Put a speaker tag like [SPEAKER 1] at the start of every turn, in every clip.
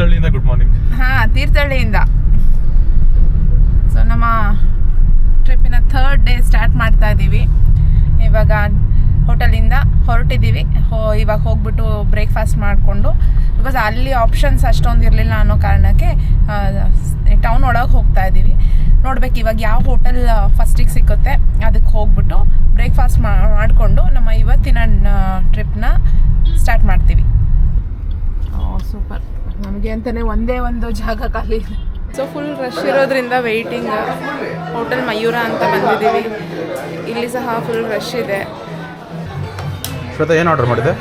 [SPEAKER 1] ತೀರ್ಥಹಳ್ಳಿಯಿಂದ good morning.
[SPEAKER 2] ತೀರ್ಥಹಳ್ಳಿಯಿಂದ. So ನಮ್ಮ ಟ್ರಿಪ್ಪಿನ 3rd day start ಮಾಡ್ತಾ ಇದ್ದೀವಿ. ಇವಾಗ ಹೋಟೆಲಿಂದ ಹೊರಟಿದ್ದೀವಿ. ಇವಾಗ ಹೋಗ್ಬಿಟ್ಟು ಬ್ರೇಕ್ಫಾಸ್ಟ್ ಮಾಡಿಕೊಂಡು, ಬಿಕಾಸ್ ಅಲ್ಲಿ ಆಪ್ಷನ್ಸ್ ಅಷ್ಟೊಂದು ಇರಲಿಲ್ಲ ಅನ್ನೋ ಕಾರಣಕ್ಕೆ ಟೌನ್ ಒಳಗೆ ಹೋಗ್ತಾ ಇದ್ದೀವಿ. ನೋಡ್ಬೇಕು ಇವಾಗ ಯಾವ ಹೋಟೆಲ್ ಫಸ್ಟಿಗೆ ಸಿಕ್ಕುತ್ತೆ ಅದಕ್ಕೆ ಹೋಗ್ಬಿಟ್ಟು ಬ್ರೇಕ್ಫಾಸ್ಟ್ ಮಾಡಿಕೊಂಡು ನಮ್ಮ ಇವತ್ತಿನ ಟ್ರಿಪ್ನ ಸ್ಟಾರ್ಟ್ ಮಾಡ್ತೀವಿ. ಸೂಪರ್. ನಮಗೆ ಅಂತಲೇ ಒಂದೇ ಒಂದು ಜಾಗ ಖಾಲಿ ಇದೆ. ಸೊ ಫುಲ್ ರಶ್ ಇರೋದ್ರಿಂದ ವೆಯ್ಟಿಂಗ್. ಹೋಟೆಲ್ ಮಯೂರ ಅಂತ ಬಂದಿದ್ದೀವಿ. ಇಲ್ಲಿ ಸಹ ಫುಲ್ ರಶ್ ಇದೆ.
[SPEAKER 1] ಶ್ವೇತಾ ಏನು ಆರ್ಡರ್ ಮಾಡಿದೆ?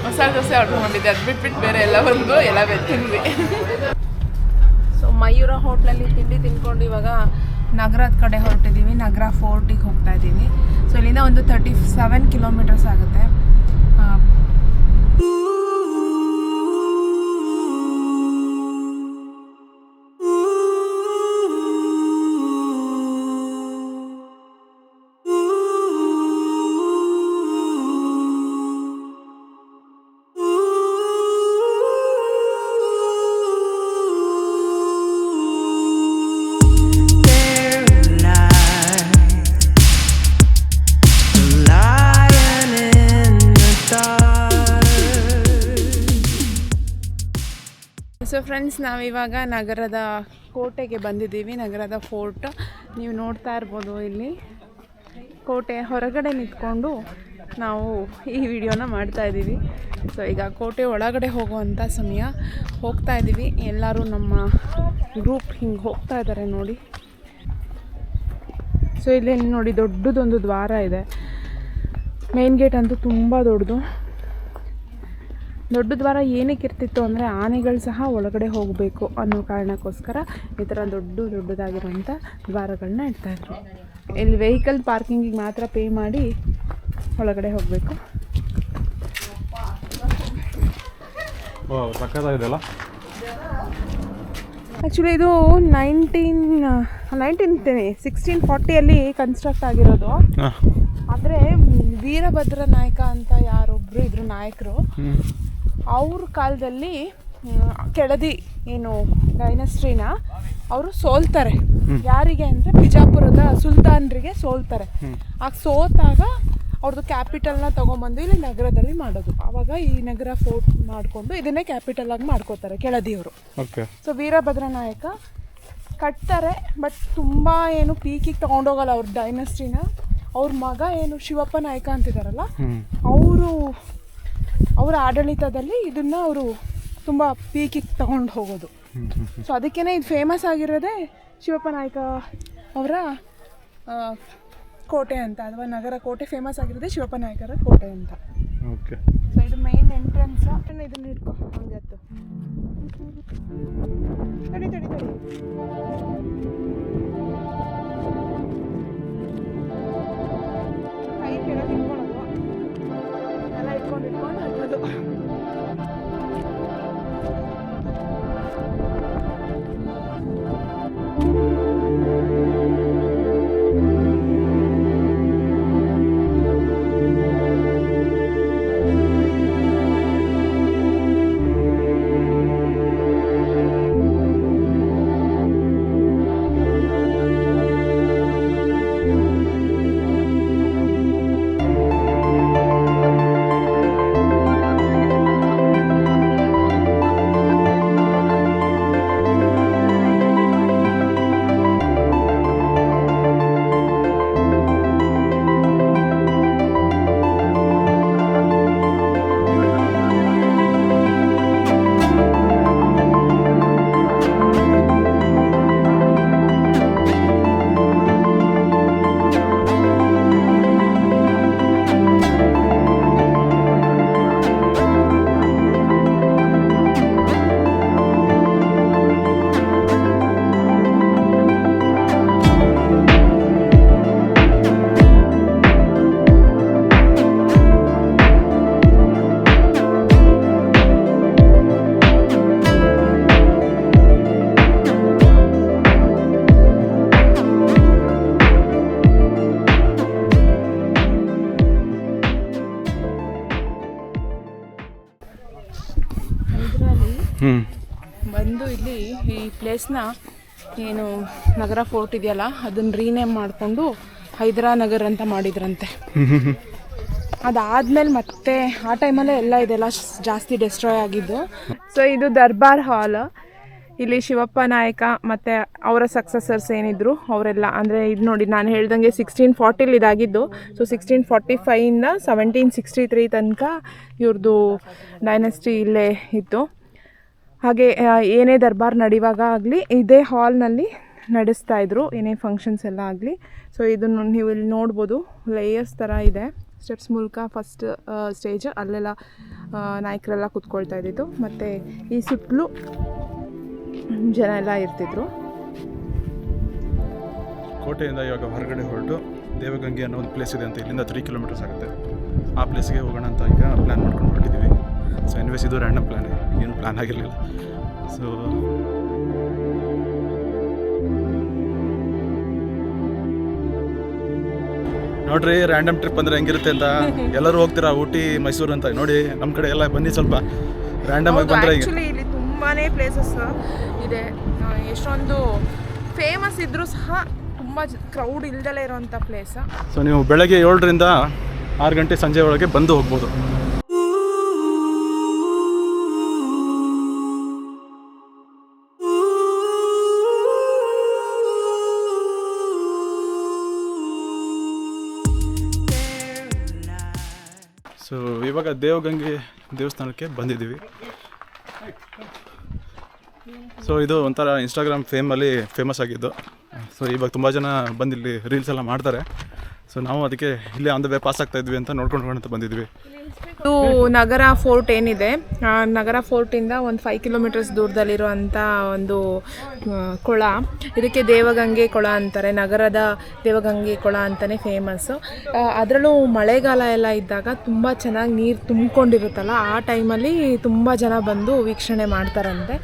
[SPEAKER 2] ಮಸಾಲೆ ದೋಸೆ ಆರ್ಡರ್ ಮಾಡಿದ್ದೆ. ಅದು ಬಿಟ್ಬಿಟ್ಟು ಬೇರೆ ಎಲ್ಲ ಬಂದು ಎಲ್ಲ ತಿಂದ್ವಿ. ಸೊ ಮಯೂರ ಹೋಟ್ಲಲ್ಲಿ ತಿಂಡಿ ತಿಂದ್ಕೊಂಡು ಇವಾಗ ನಗರದ ಕಡೆ ಹೊರಟಿದ್ದೀವಿ. ನಗರ ಫೋರ್ಟಿಗೆ ಹೋಗ್ತಾ ಇದ್ದೀವಿ. ಸೊ ಇಲ್ಲಿಂದ ಒಂದು 37 ಕಿಲೋಮೀಟರ್ಸ್ ಆಗುತ್ತೆ. ಸೊ ಫ್ರೆಂಡ್ಸ್, ನಾವಿವಾಗ ನಗರದ ಕೋಟೆಗೆ ಬಂದಿದ್ದೀವಿ. ನಗರದ ಫೋರ್ಟ್ ನೀವು ನೋಡ್ತಾ ಇರ್ಬೋದು. ಇಲ್ಲಿ ಕೋಟೆ ಹೊರಗಡೆ ನಿಂತ್ಕೊಂಡು ನಾವು ಈ ವಿಡಿಯೋನ ಮಾಡ್ತಾ ಇದ್ದೀವಿ. ಸೊ ಈಗ ಕೋಟೆ ಒಳಗಡೆ ಹೋಗುವಂಥ ಸಮಯ. ಹೋಗ್ತಾ ಇದ್ದೀವಿ. ಎಲ್ಲರೂ ನಮ್ಮ ಗ್ರೂಪ್ ಹಿಂಗೆ ಹೋಗ್ತಾ ಇದ್ದಾರೆ ನೋಡಿ. ಸೊ ಇಲ್ಲಿ ನೋಡಿ ದೊಡ್ಡದೊಂದು ದ್ವಾರ ಇದೆ. ಮೇನ್ ಗೇಟ್ ಅಂತೂ ತುಂಬ ದೊಡ್ಡದು. ದೊಡ್ಡ ದ್ವಾರ ಏನಕ್ಕೆ ಇರ್ತಿತ್ತು ಅಂದರೆ ಆನೆಗಳು ಸಹ ಒಳಗಡೆ ಹೋಗಬೇಕು ಅನ್ನೋ ಕಾರಣಕ್ಕೋಸ್ಕರ ಈ ಥರ ದೊಡ್ಡದಾಗಿರೋಂಥ ದ್ವಾರಗಳನ್ನ ಇಡ್ತಾಯಿದ್ರು. ಇಲ್ಲಿ ವೆಹಿಕಲ್ ಪಾರ್ಕಿಂಗಿಗೆ ಮಾತ್ರ ಪೇ ಮಾಡಿ ಒಳಗಡೆ ಹೋಗಬೇಕು. ಆ್ಯಕ್ಚುಲಿ ಇದು 1640 ಕನ್ಸ್ಟ್ರಕ್ಟ್ ಆಗಿರೋದು. ಆದರೆ ವೀರಭದ್ರ ನಾಯಕ ಅಂತ ಯಾರೊಬ್ಬರು ಇದ್ರು ನಾಯಕರು, ಅವ್ರ ಕಾಲದಲ್ಲಿ ಕೆಳದಿ ಏನು ಡೈನಸ್ಟ್ರಿನ ಅವರು ಸೋಲ್ತಾರೆ. ಯಾರಿಗೆ ಅಂದರೆ ಬಿಜಾಪುರದ ಸುಲ್ತಾನ್ರಿಗೆ ಸೋಲ್ತಾರೆ. ಆಗ ಸೋತಾಗ ಅವ್ರದ್ದು ಕ್ಯಾಪಿಟಲ್ನ ತೊಗೊಂಬಂದು ಇಲ್ಲಿ ನಗರದಲ್ಲಿ ಮಾಡೋದು. ಆವಾಗ ಈ ನಗರ ಫೋರ್ಟ್ ಮಾಡಿಕೊಂಡು ಇದನ್ನೇ ಕ್ಯಾಪಿಟಲ್ ಆಗಿ ಮಾಡ್ಕೋತಾರೆ ಕೆಳದಿಯವರು. ಸೊ ವೀರಭದ್ರ ನಾಯಕ ಕಟ್ತಾರೆ. ಬಟ್ ತುಂಬ ಏನು ಪೀಕಿಗೆ ತೊಗೊಂಡೋಗಲ್ಲ ಅವ್ರ ಡೈನಸ್ಟಿನ. ಅವ್ರ ಮಗ ಏನು ಶಿವಪ್ಪ ನಾಯಕ ಅಂತಿದಾರಲ್ಲ, ಅವರ ಆಡಳಿತದಲ್ಲಿ ಇದನ್ನು ಅವರು ತುಂಬ ಪೀಕಿಗೆ ತಗೊಂಡು ಹೋಗೋದು. ಸೊ ಅದಕ್ಕೇ ಇದು ಫೇಮಸ್ ಆಗಿರೋದೇ ಶಿವಪ್ಪ ನಾಯಕ ಅವರ ಕೋಟೆ ಅಂತ, ಅಥವಾ ನಗರ ಕೋಟೆ ಫೇಮಸ್ ಆಗಿರೋದೇ ಶಿವಪ್ಪ ನಾಯಕರ ಕೋಟೆ ಅಂತ. ಸೊ ಇದು ಮೈನ್ ಎಂಟ್ರೆನ್ಸ್. ಇದನ್ನ ಇಟ್ಕೊ ಹಂಗೆ ಹತ್ತು. ತಡಿ ಕೈ ಕೆಳಗೆ ಇಟ್ಕೊಳ್ಳೋದು ಎಲ್ಲ ಇಟ್ಕೊಂಡು ಹತ್ತೋದು. ಬಂದು ಇಲ್ಲಿ ಈ ಪ್ಲೇಸ್ನ ಏನು ನಗರ ಫೋರ್ಟ್ ಇದೆಯಲ್ಲ ಅದನ್ನು ರೀನೇಮ್ ಮಾಡಿಕೊಂಡು ಹೈದರಾನಗರ್ ಅಂತ ಮಾಡಿದ್ರಂತೆ. ಅದಾದಮೇಲೆ ಮತ್ತೆ ಆ ಟೈಮಲ್ಲೇ ಎಲ್ಲ ಇದೆಲ್ಲ ಜಾಸ್ತಿ ಡೆಸ್ಟ್ರಾಯ್ ಆಗಿದ್ದು. ಸೊ ಇದು ದರ್ಬಾರ್ ಹಾಲ್. ಇಲ್ಲಿ ಶಿವಪ್ಪ ನಾಯಕ ಮತ್ತು ಅವರ ಸಕ್ಸಸರ್ಸ್ ಏನಿದ್ರು ಅವರೆಲ್ಲ, ಅಂದರೆ ಇದು ನೋಡಿ ನಾನು ಹೇಳ್ದಂಗೆ 1640 ಇದಾಗಿದ್ದು. ಸೊ 1645ಇಂದ 1763 ತನಕ ಇವ್ರದ್ದು ಡೈನೆಸ್ಟಿ ಇಲ್ಲೇ ಇತ್ತು. ಹಾಗೆ ಏನೇ ದರ್ಬಾರ್ ನಡೆಯುವಾಗ ಆಗಲಿ ಇದೇ ಹಾಲ್ನಲ್ಲಿ ನಡೆಸ್ತಾಯಿದ್ರು, ಏನೇ ಫಂಕ್ಷನ್ಸ್ ಎಲ್ಲ ಆಗಲಿ. ಸೊ ಇದನ್ನು ನೀವು ಇಲ್ಲಿ ನೋಡ್ಬೋದು, ಲೇಯರ್ಸ್ ಥರ ಇದೆ. ಸ್ಟೆಪ್ಸ್ ಮೂಲಕ ಫಸ್ಟ್ ಸ್ಟೇಜ್ ಅಲ್ಲೆಲ್ಲ ನಾಯಕರೆಲ್ಲ ಕೂತ್ಕೊಳ್ತಾ ಇದ್ದಿದ್ದು, ಮತ್ತು ಈ ಸುತ್ತಲೂ ಜನ ಎಲ್ಲ ಇರ್ತಿದ್ರು.
[SPEAKER 1] ಕೋಟೆಯಿಂದ ಇವಾಗ ಹೊರಗಡೆ ಹೊರಟು ದೇವಗಂಗೆ ಅನ್ನೋ ಒಂದು ಪ್ಲೇಸ್ ಇದೆ ಅಂತ, ಇಲ್ಲಿಂದ 3 ಕಿಲೋಮೀಟರ್ಸ್ ಆಗುತ್ತೆ. ಆ ಪ್ಲೇಸ್ಗೆ ಹೋಗೋಣ ಅಂತ ಈಗ ಪ್ಲ್ಯಾನ್ ಮಾಡ್ಕೊಂಡು ಹೊರಟಿದ್ದೀವಿ. ಸೊ ಎನ್ವೇಸ್ ಇದು ರ್ಯಾಂಡಮ್ ಪ್ಲ್ಯಾನ್, ಏನು ಪ್ಲ್ಯಾನ್ ಆಗಿರಲಿಲ್ಲ. ಸೊ ನೋಡ್ರಿ ರ್ಯಾಂಡಮ್ ಟ್ರಿಪ್ ಅಂದರೆ ಹೆಂಗಿರುತ್ತೆ ಅಂತ. ಎಲ್ಲರೂ ಹೋಗ್ತೀರಾ ಊಟಿ ಮೈಸೂರು ಅಂತ, ನೋಡಿ ನಮ್ಮ ಕಡೆ ಎಲ್ಲ ಬನ್ನಿ ಸ್ವಲ್ಪ ರ್ಯಾಂಡಮ್ ಆಗಿ ಬಂದರೆ.
[SPEAKER 2] ಆ್ಯಕ್ಚುಲಿ ಇಲ್ಲಿ ತುಂಬಾ ಪ್ಲೇಸಸ್ ಇದೆ, ಎಷ್ಟೊಂದು ಫೇಮಸ್ ಇದ್ದರೂ ಸಹ ತುಂಬ ಕ್ರೌಡ್ ಇಲ್ದಲೇ ಇರೋವಂಥ ಪ್ಲೇಸ್.
[SPEAKER 1] ಸೊ ನೀವು ಬೆಳಗ್ಗೆ 7ರಿಂದ 6 ಗಂಟೆ ಸಂಜೆ ಒಳಗೆ ಬಂದು ಹೋಗ್ಬೋದು. ಸೊ ಇವಾಗ ದೇವಗಂಗೆ ದೇವಸ್ಥಾನಕ್ಕೆ ಬಂದಿದ್ದೀವಿ. ಸೊ ಇದು ಒಂಥರ ಇನ್ಸ್ಟಾಗ್ರಾಮ್ ಫೇಮಸ್ ಆಗಿದ್ದು. ಸೊ ಇವಾಗ ತುಂಬ ಜನ ಬಂದಿಲ್ಲಿ ರೀಲ್ಸ್ ಎಲ್ಲ ಮಾಡ್ತಾರೆ. ಸೊ ನಾವು ಅದಕ್ಕೆ ಇಲ್ಲೇ ಆನ್ ದ ವೇ ಪಾಸ್ ಆಗ್ತಾ ಇದ್ವಿ ಅಂತ ನೋಡ್ಕೊಂಡು ಬಂದಿದ್ವಿ.
[SPEAKER 2] ಇದು ನಗರ ಫೋರ್ಟ್ ಏನಿದೆ, ನಗರ ಫೋರ್ಟಿಂದ ಒಂದು 5 ಕಿಲೋಮೀಟರ್ಸ್ ದೂರದಲ್ಲಿರುವಂಥ ಒಂದು ಕೊಳ. ಇದಕ್ಕೆ ದೇವಗಂಗೆ ಕೊಳ ಅಂತಾರೆ, ನಗರದ ದೇವಗಂಗೆ ಕೊಳ ಅಂತಲೇ ಫೇಮಸ್ಸು. ಅದರಲ್ಲೂ ಮಳೆಗಾಲ ಎಲ್ಲ ಇದ್ದಾಗ ತುಂಬ ಚೆನ್ನಾಗಿ ನೀರು ತುಂಬಿಕೊಂಡಿರುತ್ತಲ್ಲ, ಆ ಟೈಮಲ್ಲಿ ತುಂಬ ಜನ ಬಂದು ವೀಕ್ಷಣೆ ಮಾಡ್ತಾರಂತೆ.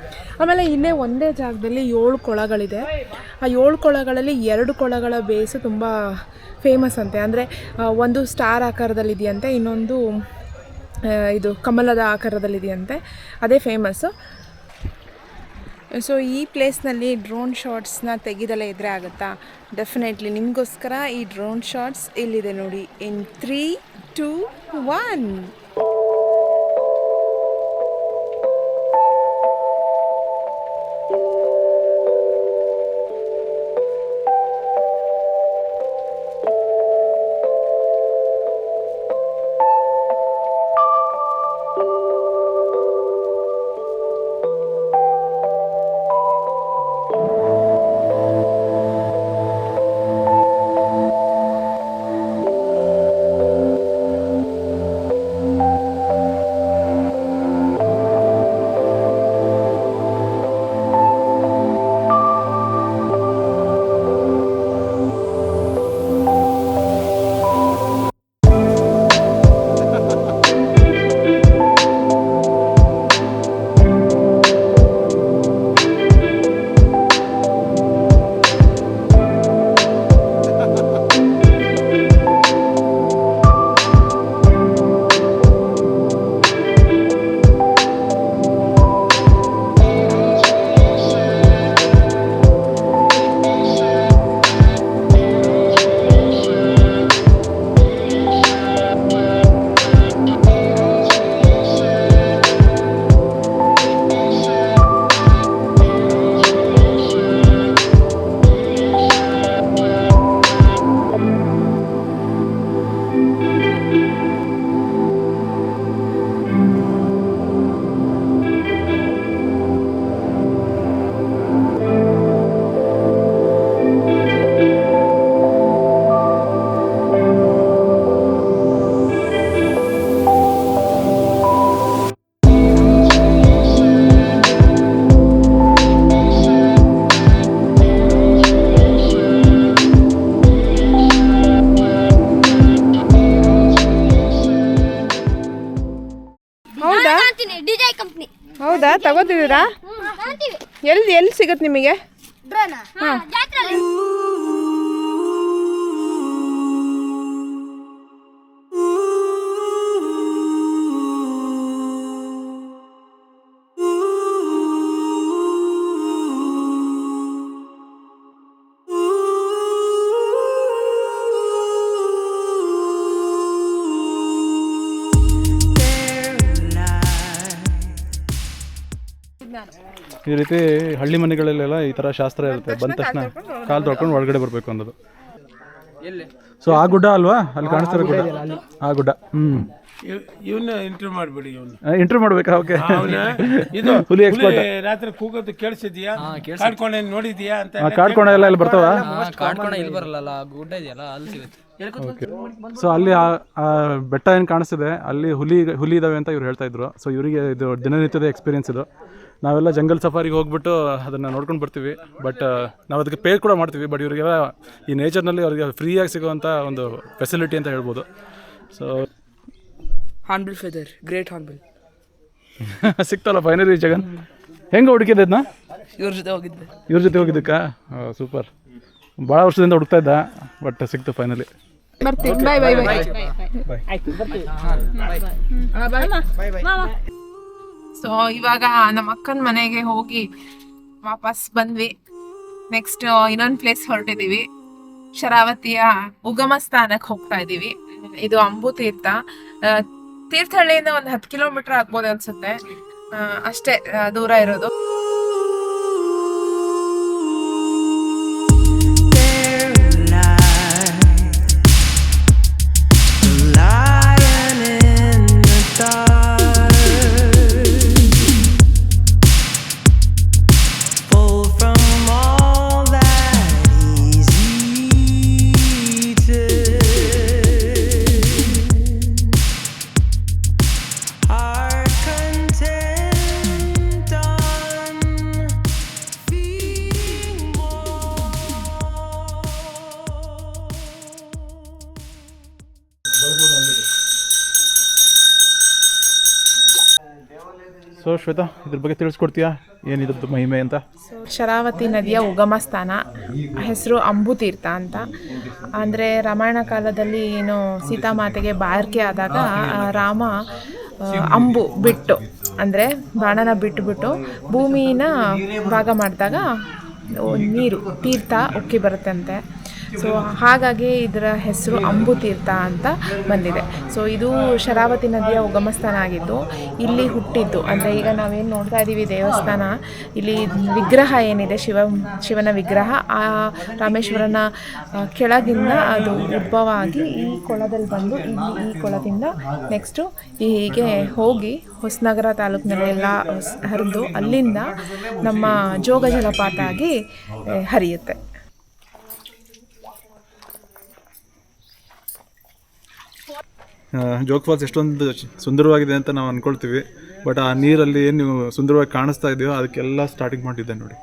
[SPEAKER 2] ಆಮೇಲೆ ಇಲ್ಲೇ ಒಂದೇ ಜಾಗದಲ್ಲಿ 7 ಕೊಳಗಳಿದೆ. ಆ 7 ಕೊಳಗಳಲ್ಲಿ 2 ಕೊಳಗಳ ಬೇಸು ತುಂಬ ಫೇಮಸ್ ಅಂತೆ. ಅಂದರೆ ಒಂದು ಸ್ಟಾರ್ ಆಕಾರದಲ್ಲಿದೆಯಂತೆ, ಇನ್ನೊಂದು ಇದು ಕಮಲದ ಆಕಾರದಲ್ಲಿದೆಯಂತೆ, ಅದೇ ಫೇಮಸ್ಸು. ಸೊ ಈ ಪ್ಲೇಸ್ನಲ್ಲಿ ಡ್ರೋನ್ ಶಾಟ್ಸ್ನ ತೆಗೆದಲೇ ಇದ್ದರೆ ಆಗುತ್ತಾ? ಡೆಫಿನೆಟ್ಲಿ ನಿಮಗೋಸ್ಕರ ಈ ಡ್ರೋನ್ ಶಾಟ್ಸ್ ಇಲ್ಲಿದೆ ನೋಡಿ. ಇನ್ 3, 2, 1. ಹೌದಾ, ತಗೋತಿದ್ದೀರಾ? ಎಲ್ಲಿ ಸಿಗುತ್ತೆ ನಿಮಗೆ?
[SPEAKER 1] ಈ ರೀತಿ ಹಳ್ಳಿ ಮನೆಗಳಲ್ಲೆಲ್ಲ ಈ ಥರ ಶಾಸ್ತ್ರ ಇರುತ್ತೆ. ಬಂದ ತಕ್ಷಣ ಕಾಲು ತೊಳ್ಕೊಂಡು ಒಳಗಡೆ ಬರಬೇಕು ಅನ್ನೋದು. ಸೊ ಆ ಗುಡ್ಡ ಅಲ್ವಾ ಅಲ್ಲಿ ಕಾಣಿಸ್ತಿರೋ ಗುಡ್ಡ? ಆ ಗುಡ್ಡ.
[SPEAKER 3] ಇವನ್ನ ಇಂಟರ್ವ್ಯೂ ಮಾಡಬೇಡಿ.
[SPEAKER 1] ಇಂಟರ್ವ್ಯೂ ಮಾಡ್ಬೇಕಾ? ಓಕೆ.
[SPEAKER 3] ಇದು
[SPEAKER 1] ಹುಲಿ ಎಕ್ಸ್ಪರ್ಟ್.
[SPEAKER 3] ರಾತ್ರಿ ಕೂಗೋದು ಕೇಳಿಸಿದ್ಯಾ? ಕಾಡ್ಕೋಣೆ ನೋಡಿದ್ಯಾ ಅಂತ?
[SPEAKER 1] ಕಾಡ್ಕೋಣ ಎಲ್ಲ ಇಲ್ಲಿ ಬರ್ತಾವ?
[SPEAKER 4] ಕಾಡ್ಕೋಣ ಇಲ್ಲಿ ಬರಲ್ಲ, ಗುಡ್ಡ ಇದೆಯಲ್ಲ ಅಲ್ಲಿ ಸಿಗುತ್ತೆ.
[SPEAKER 1] ಓಕೆ. ಸೊ ಅಲ್ಲಿ ಆ ಬೆಟ್ಟ ಏನು ಕಾಣಿಸ್ತಿದೆ ಅಲ್ಲಿ ಹುಲಿ ಇದಾವೆ ಅಂತ ಇವ್ರು ಹೇಳ್ತಾ ಇದ್ರು. ಸೊ ಇವರಿಗೆ ಇದು ದಿನನಿತ್ಯದ ಎಕ್ಸ್ಪೀರಿಯನ್ಸ್ ಇದು. ನಾವೆಲ್ಲ ಜಂಗಲ್ ಸಫಾರಿಗೆ ಹೋಗ್ಬಿಟ್ಟು ಅದನ್ನು ನೋಡ್ಕೊಂಡು ಬರ್ತೀವಿ. ಬಟ್ ನಾವು ಅದಕ್ಕೆ ಪೇ ಕೂಡ ಮಾಡ್ತೀವಿ. ಬಟ್ ಇವರಿಗೆಲ್ಲ ಈ ನೇಚರ್ನಲ್ಲಿ ಅವ್ರಿಗೆ ಫ್ರೀಯಾಗಿ ಸಿಗುವಂಥ ಒಂದು ಫೆಸಿಲಿಟಿ ಅಂತ ಹೇಳ್ಬೋದು. So
[SPEAKER 4] hornbill feather, great hornbill
[SPEAKER 1] ಸಿಕ್ತಲ್ಲ ಫೈನಲಿ ಜಗನ್. ಹೆಂಗೆ ಹುಡುಕಿದ್ದೆ ಅದನ್ನ?
[SPEAKER 4] ಇವ್ರ ಜೊತೆ
[SPEAKER 1] ಹೋಗಿದ್ದಕ್ಕ? ಸೂಪರ್. ಭಾಳ ವರ್ಷದಿಂದ ಹುಡುಕ್ತಾ ಇದ್ದ, ಬಟ್ ಸಿಕ್ತು ಫೈನಲಿ.
[SPEAKER 2] ಬರ್ತೀನಿ. ಬಾಯ್ ಬಾಯ್ ಬಾಯ್. ಸೊ ಇವಾಗ ನಮ್ಮ ಅಕ್ಕನ ಮನೆಗೆ ಹೋಗಿ ವಾಪಸ್ ಬಂದ್ವಿ. ನೆಕ್ಸ್ಟ್ ಇನ್ನೊಂದು ಪ್ಲೇಸ್ ಹೊರಟಿದ್ದೀವಿ. ಶರಾವತಿಯ ಉಗಮ ಸ್ಥಾನಕ್ಕೆ ಹೋಗ್ತಾ ಇದ್ದೀವಿ. ಇದು ಅಂಬು ತೀರ್ಥ. ತೀರ್ಥಹಳ್ಳಿಯಿಂದ ಒಂದು 10 ಕಿಲೋಮೀಟರ್ ಆಗ್ಬೋದು ಅನ್ಸುತ್ತೆ, ಅಷ್ಟೇ ದೂರ ಇರೋದು.
[SPEAKER 1] ಸೊ ಶ್ವೇತಾ, ಇದ್ರ ಬಗ್ಗೆ ತಿಳಿಸ್ಕೊಡ್ತೀಯಾ ಏನಿದ್ದು ಮಹಿಮೆ ಅಂತ?
[SPEAKER 2] ಶರಾವತಿ ನದಿಯ ಉಗಮ ಸ್ಥಾನ ಹೆಸರು ಅಂಬು ತೀರ್ಥ ಅಂತ. ಅಂದರೆ ರಾಮಾಯಣ ಕಾಲದಲ್ಲಿ ಏನು ಸೀತಾಮಾತೆಗೆ ಬಾಯಾರಿಕೆ ಆದಾಗ ರಾಮ ಅಂಬು ಬಿಟ್ಟು, ಅಂದರೆ ಬಾಣನ ಬಿಟ್ಟು ಭೂಮಿನ ಭಾಗ ಮಾಡಿದಾಗ ನೀರು ತೀರ್ಥ ಉಕ್ಕಿ ಬರುತ್ತಂತೆ. ಸೊ ಹಾಗಾಗಿ ಇದರ ಹೆಸರು ಅಂಬು ತೀರ್ಥ ಅಂತ ಬಂದಿದೆ. ಸೊ ಇದು ಶರಾವತಿ ನದಿಯ ಉಗಮ ಸ್ಥಾನ ಆಗಿದ್ದು ಇಲ್ಲಿ ಹುಟ್ಟಿದ್ದು. ಅಂದರೆ ಈಗ ನಾವೇನು ನೋಡ್ತಾ ಇದ್ದೀವಿ ದೇವಸ್ಥಾನ, ಇಲ್ಲಿ ವಿಗ್ರಹ ಏನಿದೆ ಶಿವನ ವಿಗ್ರಹ ಆ ರಾಮೇಶ್ವರನ ಕೆಳಗಿಂದ ಅದು ಉದ್ಭವ ಆಗಿ ಈ ಕೊಳದಲ್ಲಿ ಬಂದು ಇಲ್ಲಿ ಈ ಕೊಳದಿಂದ ನೆಕ್ಸ್ಟು ಹೀಗೆ ಹೋಗಿ ಹೊಸನಗರ ತಾಲೂಕಿನಲ್ಲೆಲ್ಲ ಹರಿದು ಅಲ್ಲಿಂದ ನಮ್ಮ ಜೋಗ ಜಲಪಾತ ಆಗಿ ಹರಿಯುತ್ತೆ.
[SPEAKER 1] ಜೋಗ್ ಫಾಲ್ಸ್ ಎಷ್ಟೊಂದು ಸುಂದರವಾಗಿದೆ ಅಂತ ನಾವು ಅಂದ್ಕೊಳ್ತೀವಿ. ಬಟ್ ಆ ನೀರಲ್ಲಿ ಏನು ನೀವು ಸುಂದರವಾಗಿ ಕಾಣಿಸ್ತಾ ಇದೆಯೋ ಅದಕ್ಕೆಲ್ಲ ಸ್ಟಾರ್ಟಿಂಗ್ ಮಾಡಿದ್ದೆ ನೋಡಿ.